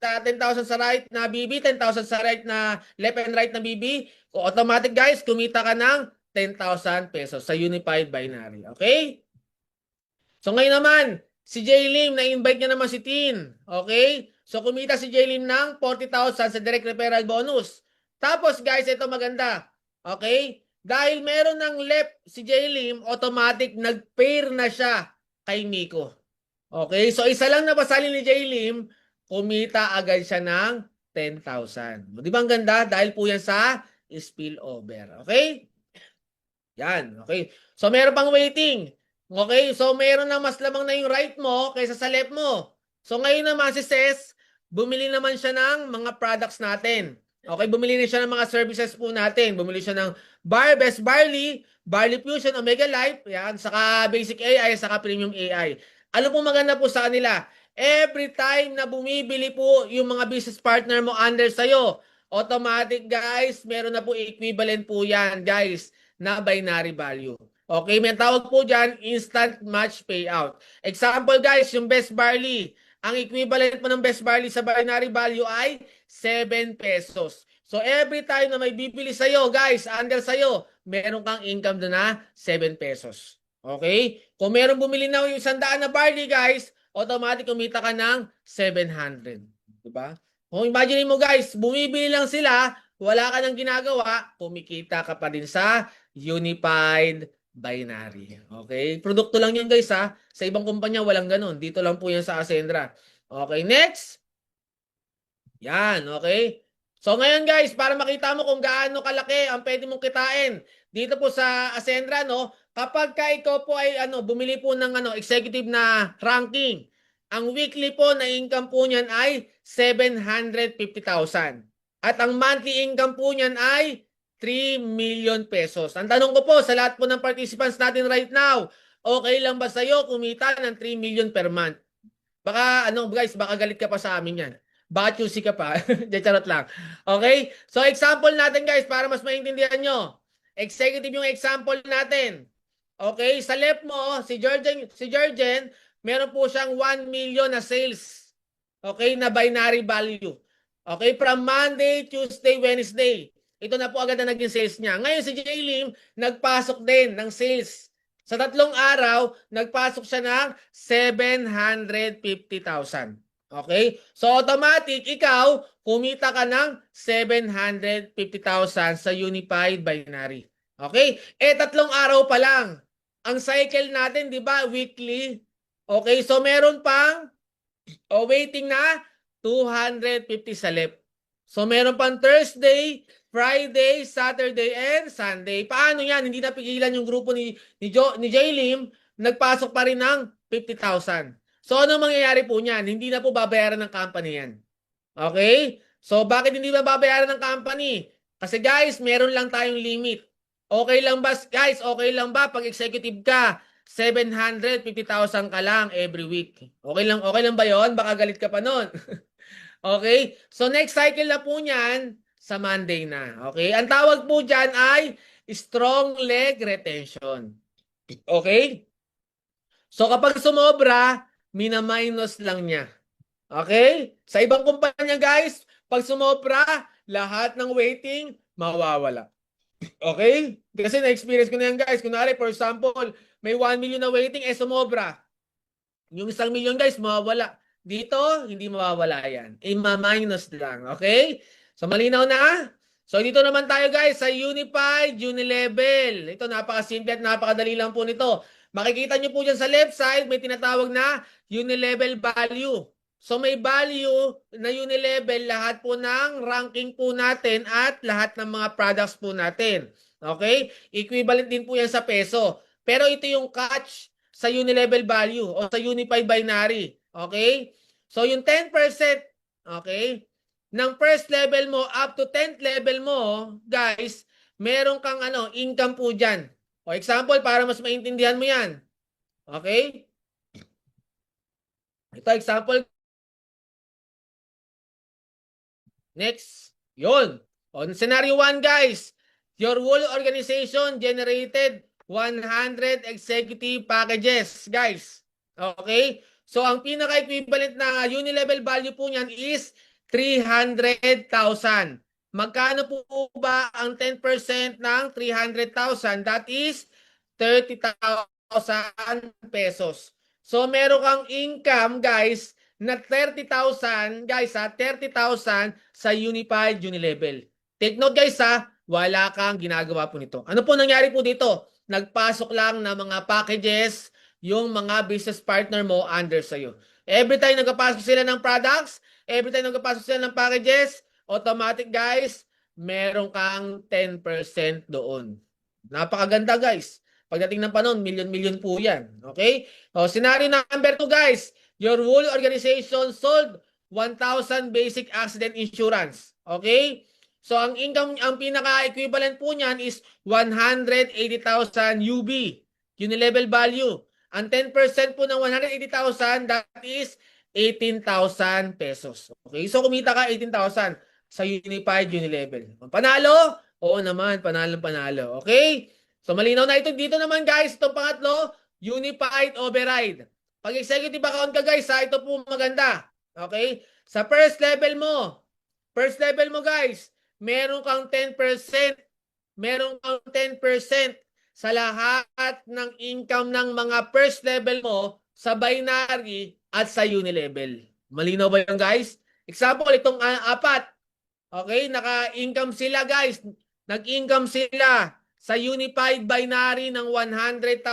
A: sa right na BB, 10,000 sa right na left and right na BB. Kung automatic guys, kumita ka ng 10,000 pesos sa Unified Binary. Okay? So ngayon naman, si Jaylim, na-invite niya naman si Tin. Okay? So kumita si Jaylim ng 40,000 sa direct referral bonus. Tapos guys, ito maganda. Okay? Dahil meron ng left si Jaylim, automatic nag-pair na siya kay Miko. Okay? So isa lang na pasali ni Jaylim, kumita agad siya ng 10,000. Di ba ang ganda? Dahil po yan sa spillover. Okay? Yan. Okay? So meron pang waiting. Okay, so meron na mas lamang na yung right mo kaysa sa left mo. So ngayon naman si Ses, bumili naman siya ng mga products natin. Okay, bumili na siya ng mga services po natin. Bumili siya ng Best Barley, Barley Fusion, Omega Life, yan, saka Basic AI, saka Premium AI. Ano po maganda po sa kanila? Every time na bumibili po yung mga business partner mo under sa'yo, automatic guys, meron na po equivalent po yan guys na binary value. Okay, may tawag po dyan, instant match payout. Example guys, yung Best Barley. Ang equivalent mo ng Best Barley sa binary value ay 7 pesos. So every time na may bibili sa'yo, guys, under sa'yo, meron kang income doon na 7 pesos. Okay? Kung meron bumili na yung 100 na barley, guys, automatic kumita ka ng 700. Diba? Kung imagine mo guys, bumibili lang sila, wala ka nang ginagawa, kumikita ka pa din sa Unified Binary. Okay? Produkto lang yan guys ha. Sa ibang kumpanya walang ganun. Dito lang po yan sa Ascendra. Okay, next. Yan, okay? So ngayon guys, para makita mo kung gaano kalaki ang pwede mong kitain dito po sa Ascendra, no? Kapag ka ikaw po ay bumili po ng executive na ranking, ang weekly po na income po niyan ay 750,000. At ang monthly income po niyan ay 3 million pesos. Ang tanong ko po sa lahat po ng participants natin right now, okay lang ba sa'yo kumita ng 3 million per month? Baka guys, baka galit ka pa sa amin yan. Baka choosy ka pa. Charot lang. Okay? So example natin guys para mas maintindihan nyo. Executive yung example natin. Okay? Sa left mo, si Georgian, meron po siyang 1 million na sales. Okay? Na binary value. Okay? From Monday, Tuesday, Wednesday. Ito na po agad na naging sales niya. Ngayon si Jaylim, nagpasok din ng sales. Sa 3 araw, nagpasok siya ng 750,000. Okay? So automatic, ikaw, kumita ka ng 750,000 sa Unified Binary. Okay? 3 araw pa lang. Ang cycle natin, di ba, weekly. Okay? So meron pang waiting na 250 sa left. So meron pang Thursday, Friday, Saturday, and Sunday. Paano yan? Hindi napigilan yung grupo ni Jaylim, nagpasok pa rin ng 50,000. So ano mangyayari po niyan? Hindi na po babayaran ng company yan. Okay? So bakit hindi ba babayaran ng company? Kasi guys, meron lang tayong limit. Okay lang ba, guys? Okay lang ba pag executive ka? 750,000 ka lang every week. Okay lang ba yon? Baka galit ka pa nun. Okay? So next cycle na po niyan, sa Monday na. Okay? Ang tawag po dyan ay strong leg retention. Okay? So kapag sumobra, mina-minus lang niya. Okay? Sa ibang kumpanya guys, pag sumobra, lahat ng waiting mawawala. Okay? Kasi na-experience ko na yan guys. Kunwari, for example, may 1 million na waiting, sumobra. Yung 1 million guys, mawawala. Dito, hindi mawawala yan. I-minus lang. Okay? So, malinaw na? So, dito naman tayo guys sa Unified Unilevel. Ito, napakasimple at napakadali lang po nito. Makikita nyo po dyan sa left side, may tinatawag na Unilevel value. So, may value na Unilevel lahat po ng ranking po natin at lahat ng mga products po natin. Okay? Equivalent din po yan sa peso. Pero ito yung catch sa unilevel value o sa unified binary. Okay? So, yung 10%, okay, ng first level mo up to 10th level mo, guys, meron kang income po dyan. O example, para mas maintindihan mo yan. Okay? Ito, example. Next. Yun. On scenario 1, guys, your whole organization generated 100 executive packages, guys. Okay? So, ang pinaka-equivalent na unilevel value po niyan is 300,000. Magkano po ba ang 10% ng 300,000? That is 30,000 pesos. So, meron kang income, guys, na 30,000, guys, 30,000 sa Unified Unilevel. Take note, guys, wala kang ginagawa po nito. Ano po nangyari po dito? Nagpasok lang ng mga packages yung mga business partner mo under sa'yo. Every time nagpapasok sila ng products, every time nagpapasok sila ng packages, automatic guys, meron kang 10% doon. Napakaganda guys. Pagdating ng panahon, million-million po yan. Okay? O, scenario number 2 guys, your whole organization sold 1,000 basic accident insurance. Okay? So, ang income, ang pinaka-equivalent po niyan is 180,000 UB, unilevel value. Ang 10% po ng 180,000, that is 18,000 pesos. Okay? So, kumita ka 18,000 sa Unified Unilevel. Panalo? Oo naman, panalo. Okay? So, malinaw na ito. Dito naman, guys, itong pangatlo, Unified Override. Pag executive account ka, guys, ito po maganda. Okay? Sa first level mo, guys, meron kang 10%, sa lahat ng income ng mga first level mo sa binary at sa unilevel. Malinaw ba yun, guys? Example, itong apat. Okay? Naka-income sila, guys. Nag-income sila sa unified binary ng 100,000.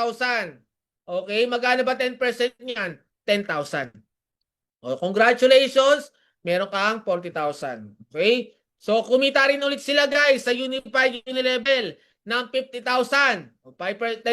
A: Okay? Magkano ba 10% niyan? 10,000. Oh, congratulations, meron kang 40,000. Okay? So, kumita rin ulit sila guys sa Unified Unilevel ng 50,000. 10%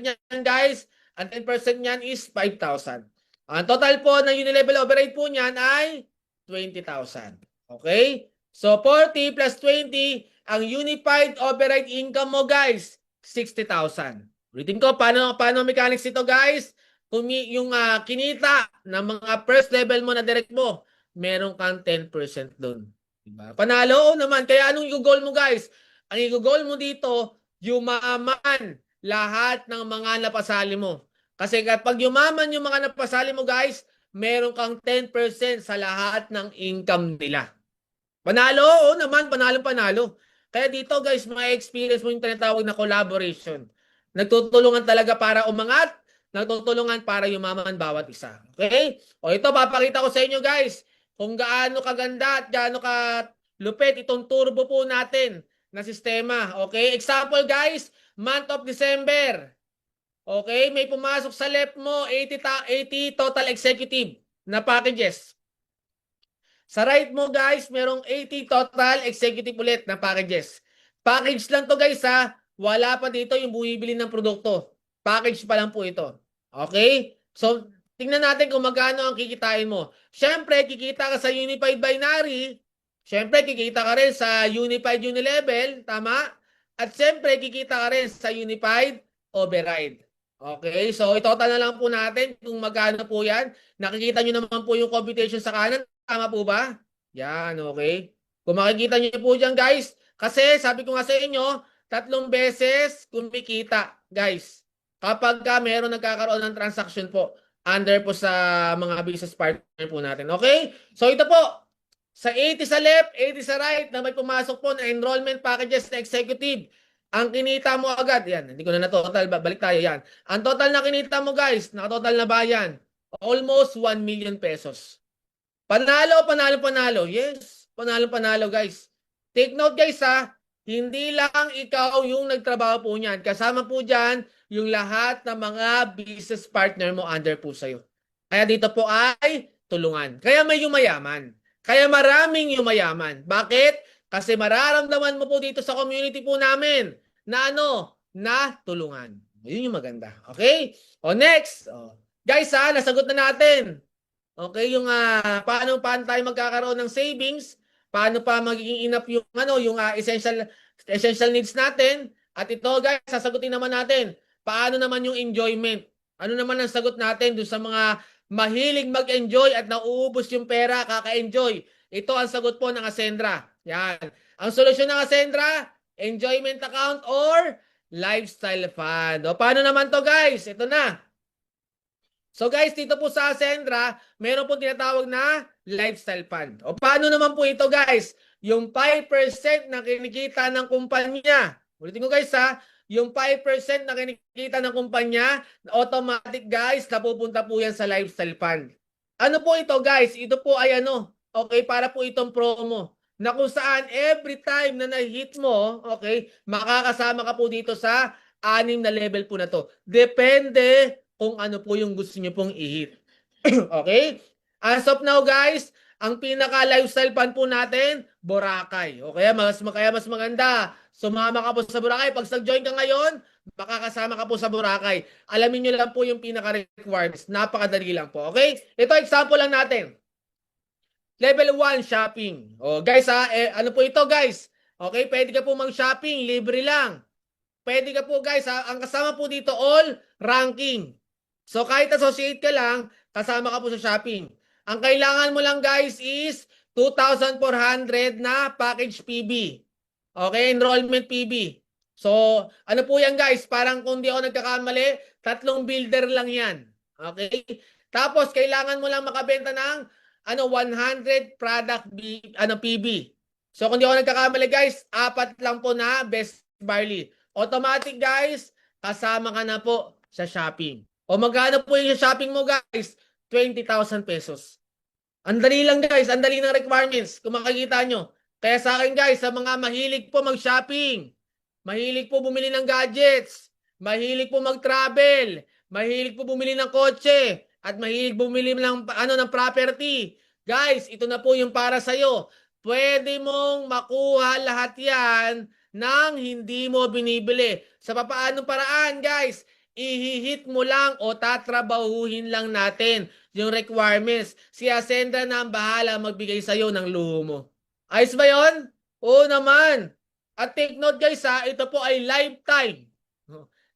A: niyan guys, ang 10% niyan is 5,000. Ang total po ng Unilevel override po niyan ay 20,000. Okay? So, 40 plus 20, ang Unified override income mo guys, 60,000. Ulitin ko, paano mechanics ito guys? Kung yung kinita ng mga first level mo na direct mo, meron kang 10% doon. Diba? Panalo naman. Kaya anong i-goal mo guys? Ang i-goal mo dito, yumaman lahat ng mga napasali mo. Kasi kapag yumaman yung mga napasali mo guys, meron kang 10% sa lahat ng income nila. Panalo? Oo naman, panalo. Kaya dito guys, ma-experience mo yung tinatawag na collaboration. Nagtutulungan talaga para umangat, nagtutulungan para yumaman bawat isa. Okay? O ito, papakita ko sa inyo guys, kung gaano kaganda at gaano ka lupit itong turbo po natin na sistema. Okay? Example guys, month of December. Okay? May pumasok sa left mo, 80 total executive na packages. Sa right mo guys, merong 80 total executive ulit na packages. Package lang to guys wala pa dito yung bumibili ng produkto. Package pa lang po ito. Okay? So, tingnan natin kung magkano ang kikitain mo. Siyempre, kikita ka sa Unified Binary. Siyempre, kikita ka rin sa Unified Unilevel. Tama? At siyempre, kikita ka rin sa Unified Override. Okay? So, itotal na lang po natin kung magkano po yan. Nakikita nyo naman po yung computation sa kanan. Tama po ba? Yan, okay? Kung makikita nyo po dyan, guys, kasi sabi ko nga sa inyo, 3 beses kumikita, guys. Kapag meron nagkakaroon ng transaction po. under po sa mga business partner po natin. Okay? So ito po, sa 80 sa left, 80 sa right, na may pumasok po na enrollment packages na executive. Ang kinita mo agad, yan, hindi ko na total, balik tayo yan. Ang total na kinita mo guys, nakatotal na ba yan? Almost 1 million pesos. Panalo, panalo, panalo. Yes, panalo, panalo guys. Take note guys ha, hindi lang ikaw yung nagtrabaho po niyan. Kasama po dyan yung lahat ng mga business partner mo under po sa'yo. Kaya dito po ay tulungan. Kaya may yumayaman. Kaya maraming yumayaman. Bakit? Kasi mararamdaman mo po dito sa community po namin na ano? Na tulungan. Yun yung maganda. Okay? O next. O. Guys ha, nasagot na natin. Okay, yung paano tayo magkakaroon ng savings, paano pa magiging enough yung yung essential needs natin. At ito guys, sasagutin naman natin. Paano naman yung enjoyment? Ano naman ang sagot natin doon sa mga mahilig mag-enjoy at nauubos yung pera, kaka-enjoy? Ito ang sagot po ng Ascendra. Yan. Ang solusyon ng Ascendra, enjoyment account or lifestyle fund. O paano naman to guys? Ito na. So guys, dito po sa Ascendra, meron po tinatawag na lifestyle fund. O paano naman po ito guys? Yung 5% na kinikita ng kumpanya. Ulitin ko guys ha, yung 5% na kinikita ng kumpanya, automatic guys, napupunta po yan sa lifestyle fund. Ano po ito guys? Ito po ay okay, para po itong promo. Na kung saan every time na na-hit mo, okay, makakasama ka po dito sa 6 na level po na to. Depende kung ano po yung gusto niyo pong i-hit. Okay? As of now guys, ang pinaka-lifestyle fund po natin, Boracay. O kaya mas maganda, sumama ka po sa Boracay. Pag nag-join ka ngayon, makakasama ka po sa Boracay. Alamin nyo lang po yung pinaka-requirements. Napakadali lang po. Okay? Ito, example lang natin. Level 1, shopping. O guys ano po ito guys? Okay, pwede ka po mag-shopping, libre lang. Pwede ka po guys ang kasama po dito all ranking. So kahit associate ka lang, kasama ka po sa shopping. Ang kailangan mo lang guys is 2,400 na package PB. Okay, enrollment PB. So ano po yan guys, parang kung di ako nagkakamali, 3 builder lang yan. Okay? Tapos kailangan mo lang makabenta ng 100 product PB. So kung di ako nagkakamali guys, 4 lang po na best barley. Automatic guys, kasama ka na po sa shopping. O magkano po yung shopping mo guys? 20,000 pesos. Ang dali lang guys, ang dali ng requirements kung makikita nyo. Kaya sa akin guys, sa mga mahilig po mag-shopping, mahilig po bumili ng gadgets, mahilig po mag-travel, mahilig po bumili ng kotse, at mahilig bumili ng ng property. Guys, ito na po yung para sa'yo. Pwede mong makuha lahat yan nang hindi mo binibili. Sa papaanong paraan, guys? Ihihit mo lang o tatrabahuhin lang natin yung requirements. Si Ascendra na ang bahala magbigay sa'yo ng luho mo. Ayos ba yun? Oo naman. At take note guys ito po ay lifetime.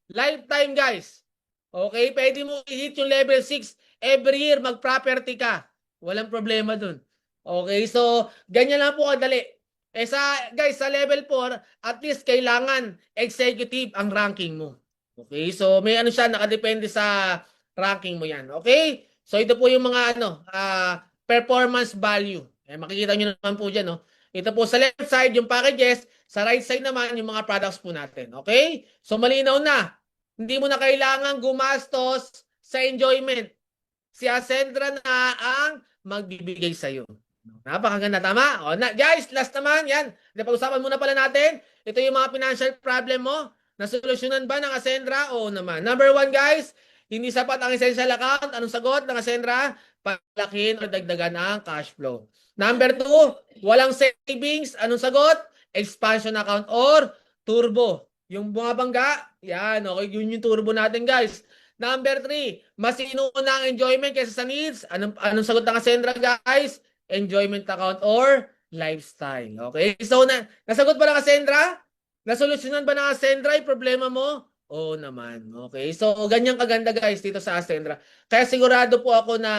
A: Lifetime guys. Okay, pwede mo i-hit yung level 6 every year mag-property ka. Walang problema dun. Okay, so ganyan lang po kadali. Guys, sa level 4, at least kailangan executive ang ranking mo. Okay, so may siya, nakadepende sa ranking mo yan. Okay? So ito po yung mga performance value. Makikita nyo naman po dyan. Ito po sa left side yung packages, sa right side naman yung mga products po natin. Okay? So malinaw na. Hindi mo na kailangan gumastos sa enjoyment. Si Ascendra na ang magbibigay sa'yo. Napakaganda, tama? Guys, last naman, yan. Pag-usapan muna pala natin. Ito yung mga financial problem mo. Nasolusyonan ba ng Ascendra? Oo naman. Number 1, guys, hindi sapat ang essential account. Anong sagot ng Ascendra? Palakihin o dagdagan ang cash flow. Number 2, walang savings. Anong sagot? Expansion account or turbo. Yung bumabangga, yan. Okay, yun yung turbo natin, guys. Number 3, mas inuuna ang enjoyment kaysa sa needs. Anong sagot ng Ascendra, guys? Enjoyment account or lifestyle. Okay? So, nasagot ba ng Ascendra? Nasolusyonan ba ng Ascendra yung problema mo? Oo naman. Okay? So, ganyan kaganda guys dito sa Ascendra. Kaya sigurado po ako na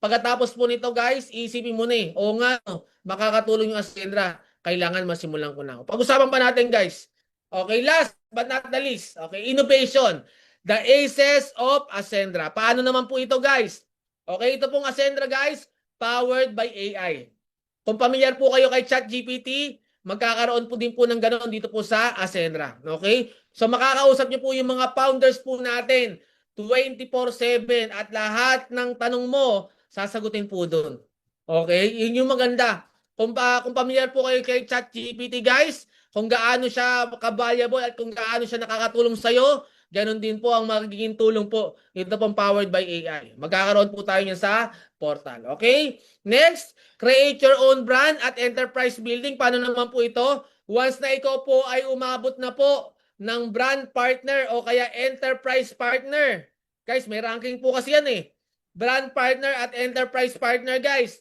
A: pagkatapos po nito guys, isipin mo na oo nga, makakatulong yung Ascendra. Kailangan masimulan ko na. Pag-usapan pa natin guys. Okay, last but not the least. Okay, innovation. The Aces of Ascendra. Paano naman po ito, guys? Okay, ito pong Ascendra, guys, powered by AI. Kung pamilyar po kayo kay ChatGPT, magkakaroon po din po ng ganoon dito po sa Ascendra. Okay? So makakausap niyo po yung mga founders po natin 24/7 at lahat ng tanong mo, sasagutin po doon. Okay? Yun yung maganda. Kung pamilyar po kayo kay ChatGPT, guys, kung gaano siya ka-valuable at kung gaano siya nakakatulong sa'yo, ganun din po ang magiging tulong po. Ito pong powered by AI. Magkakaroon po tayo niyan sa portal. Okay? Next, create your own brand at enterprise building. Paano naman po ito? Once na ikaw po ay umabot na po ng brand partner o kaya enterprise partner. Guys, may ranking po kasi yan eh. Brand partner at enterprise partner, guys.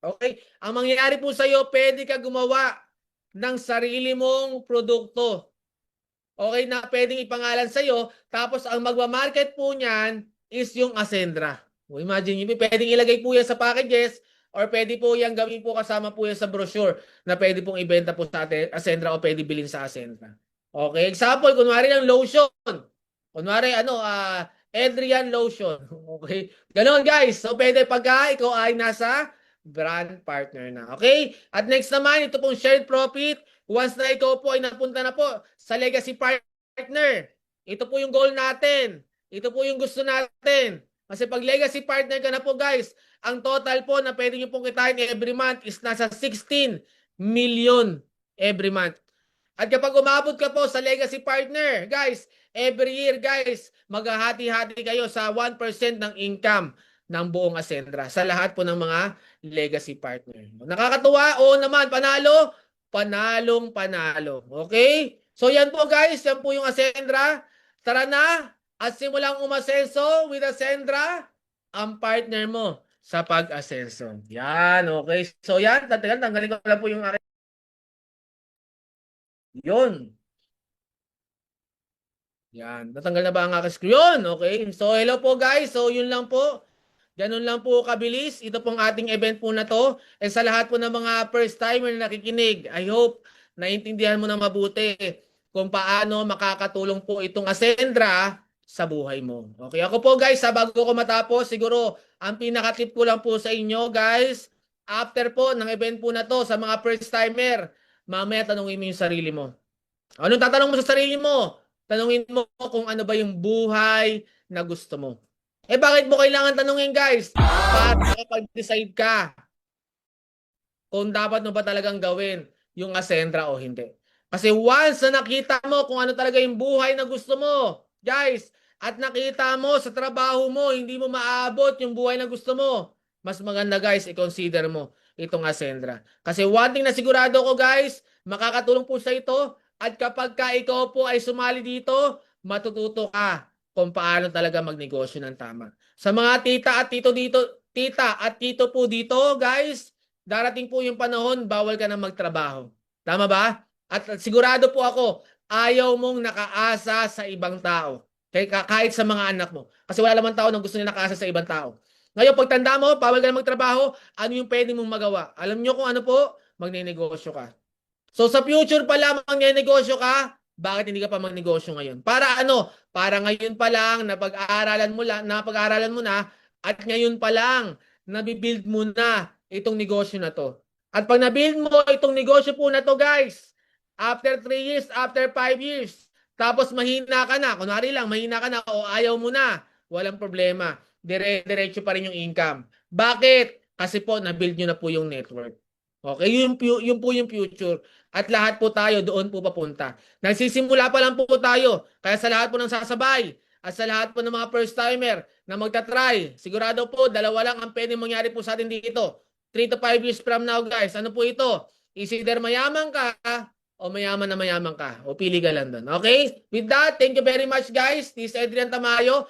A: Okay? Ang mangyayari po sa'yo, pwede ka gumawa ng sarili mong produkto. Okay, na pwedeng ipangalan sa'yo. Tapos ang magmamarket po niyan is yung Ascendra. Imagine nyo, pwedeng ilagay po yan sa packages or pwede po yan gawin po kasama po yan sa brochure na pwede pong ibenta po sa Ascendra o pwede bilhin sa Ascendra. Okay, example, kunwari ng lotion. Kunwari, Adrian lotion. Okay, ganon guys. So pwede pagka ikaw ay nasa brand partner na. Okay, at next naman, ito pong shared profit. Once na ikaw po ay napunta na po sa legacy partner, ito po yung goal natin. Ito po yung gusto natin. Kasi pag legacy partner ka na po guys, ang total po na pwede nyo pong kitain every month is nasa 16 million every month. At kapag umabot ka po sa legacy partner, guys, every year guys, maghahati-hati kayo sa 1% ng income ng buong Ascendra sa lahat po ng mga legacy partner. Nakakatuwa? Oo naman, panalo? Panalong panalo. Okay? So yan po guys, yan po yung Ascendra. Tara na at simulang umasenso with Ascendra, ang partner mo sa pag-asenso. Yan, okay. So yan, tanggalin ko lang po yung akin. Yun. Yan, natanggal na ba ang aking screen? Okay. So hello po guys. So yun lang po. Ganun lang po kabilis. Ito pong ating event po na to. And sa lahat po ng mga first timer na nakikinig, I hope naintindihan mo na mabuti kung paano makakatulong po itong Ascendra sa buhay mo. Okay, ako po guys, bago ko matapos, siguro ang pinaka-tip ko lang po sa inyo guys, after po ng event po na to sa mga first timer, mamaya tanungin mo yung sarili mo. Anong tatanong mo sa sarili mo? Tanungin mo kung ano ba yung buhay na gusto mo. Eh bakit mo kailangan tanungin guys? Para makapag-decide ka kung dapat mo ba talagang gawin yung Ascendra o hindi. Kasi once na nakita mo kung ano talaga yung buhay na gusto mo, guys, at nakita mo sa trabaho mo, hindi mo maabot yung buhay na gusto mo, mas maganda guys, i-consider mo itong Ascendra. Kasi one thing na sigurado ko guys, makakatulong po sa ito, at kapag ka ikaw po ay sumali dito, matututo ka kung paano talaga magnegosyo ng tama. Sa mga tita at tito po dito, guys, darating po yung panahon, bawal ka na magtrabaho. Tama ba? At sigurado po ako, ayaw mong nakaasa sa ibang tao. Kahit sa mga anak mo. Kasi wala naman tao na gusto niya nakaasa sa ibang tao. Ngayon, pagtanda mo, bawal ka na magtrabaho, ano yung pwede mong magawa? Alam nyo kung ano po? Magne-negosyo ka. So sa future pa lamang magne-negosyo ka, bakit hindi ka pa magnegosyo ngayon? Para ano? Para ngayon pa lang napag-aaralan mo na at ngayon pa lang nabibuild mo na itong negosyo na to. At pag nabuild mo itong negosyo po na to guys, after 3 years, after 5 years, tapos mahina ka na, kunwari lang, mahina ka na o ayaw mo na, walang problema. Diretso pa rin yung income. Bakit? Kasi po, nabuild nyo na po yung network. Okay, yun po yung future. At lahat po tayo doon po papunta. Nagsisimula pa lang po tayo. Kaya sa lahat po ng sasabay at sa lahat po ng mga first timer na magta-try, sigurado po, dalawa lang ang pwedeng mangyari po sa atin dito. 3 to 5 years from now, guys. Ano po ito? Is either mayaman ka o mayaman na mayaman ka. O pili ka lang doon. Okay? With that, thank you very much, guys. This is Adrian Tamayo.